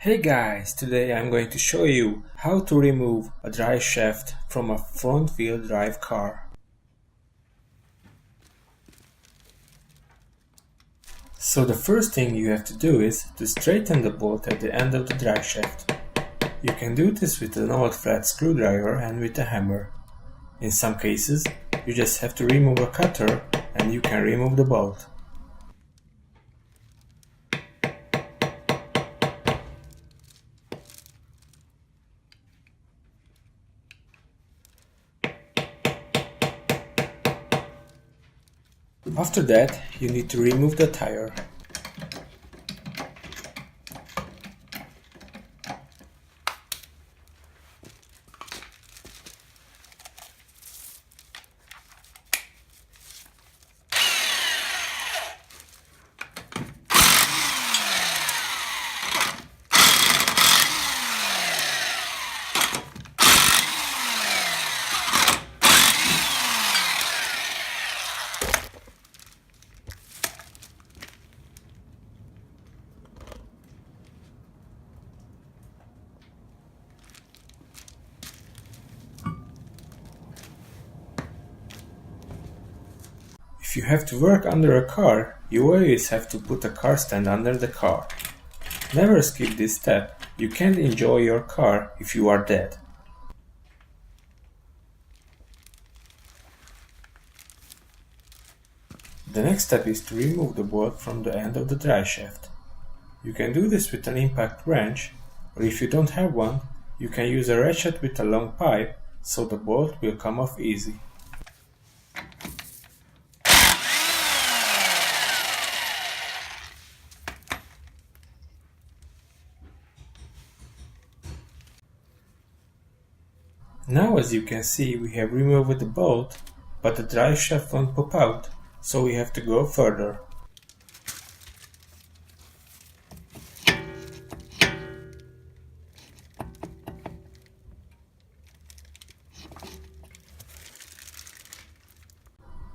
Hey guys, today I'm going to show you how to remove a drive shaft from a front wheel drive car. So the first thing you have to do is to straighten the bolt at the end of the drive shaft. You can do this with an old flat screwdriver and with a hammer. In some cases, you just have to remove a cutter and you can remove the bolt. After that, you need to remove the tire. If you have to work under a car, you always have to put a car stand under the car. Never skip this step, you can't enjoy your car if you are dead. The next step is to remove the bolt from the end of the drive shaft. You can do this with an impact wrench, or if you don't have one, you can use a ratchet with a long pipe so the bolt will come off easy. Now as you can see, we have removed the bolt, but the drive shaft won't pop out, so we have to go further.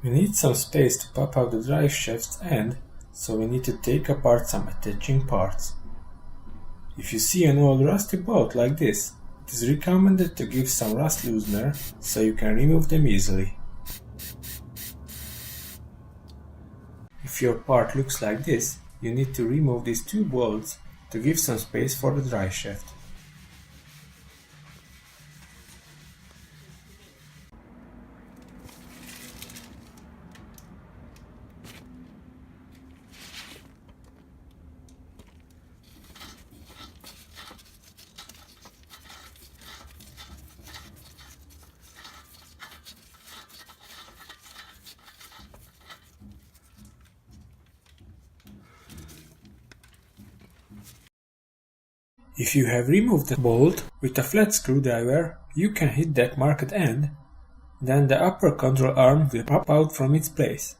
We need some space to pop out the drive shaft's end, so we need to take apart some attaching parts. If you see an old rusty bolt like this, it is recommended to give some rust loosener so you can remove them easily. If your part looks like this, you need to remove these two bolts to give some space for the drive shaft. If you have removed the bolt with a flat screwdriver, you can hit that marked end, then the upper control arm will pop out from its place.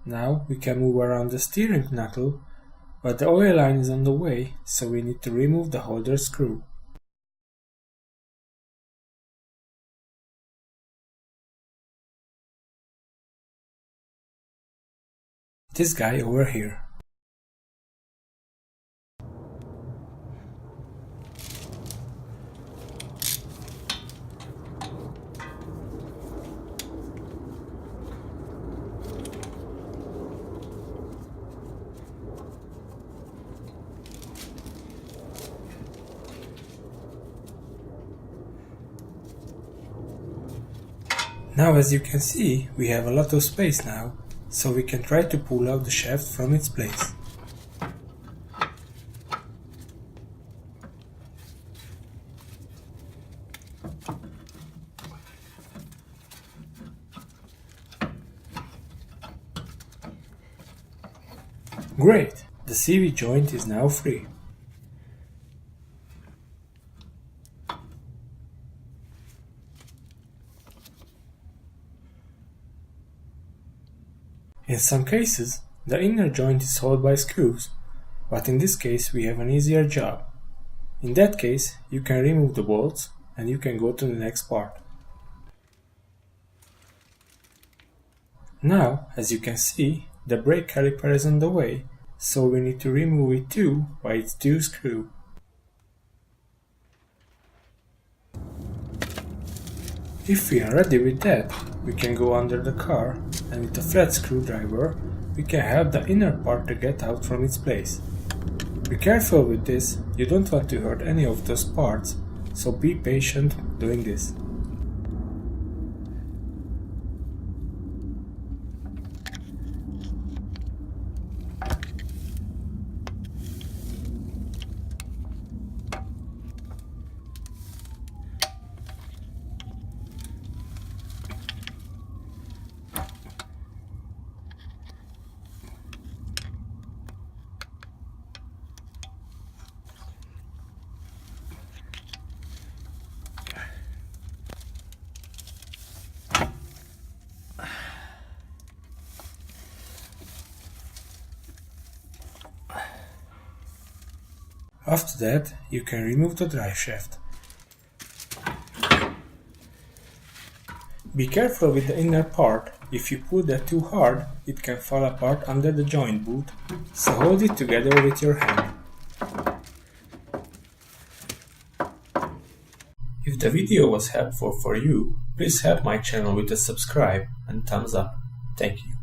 Now we can move around the steering knuckle, but the oil line is on the way, so we need to remove the holder screw. This guy over here. Now as you can see, we have a lot of space now, so we can try to pull out the shaft from its place. Great! The CV joint is now free. In some cases, the inner joint is held by screws, but in this case we have an easier job. In that case, you can remove the bolts and you can go to the next part. Now, as you can see, the brake caliper is on the way, so we need to remove it too by its two screw. If we are ready with that, we can go under the car and with a flat screwdriver we can help the inner part to get out from its place. Be careful with this, you don't want to hurt any of those parts, so be patient doing this. After that, you can remove the driveshaft. Be careful with the inner part, if you pull that too hard, it can fall apart under the joint boot, so hold it together with your hand. If the video was helpful for you, please help my channel with a subscribe and thumbs up. Thank you.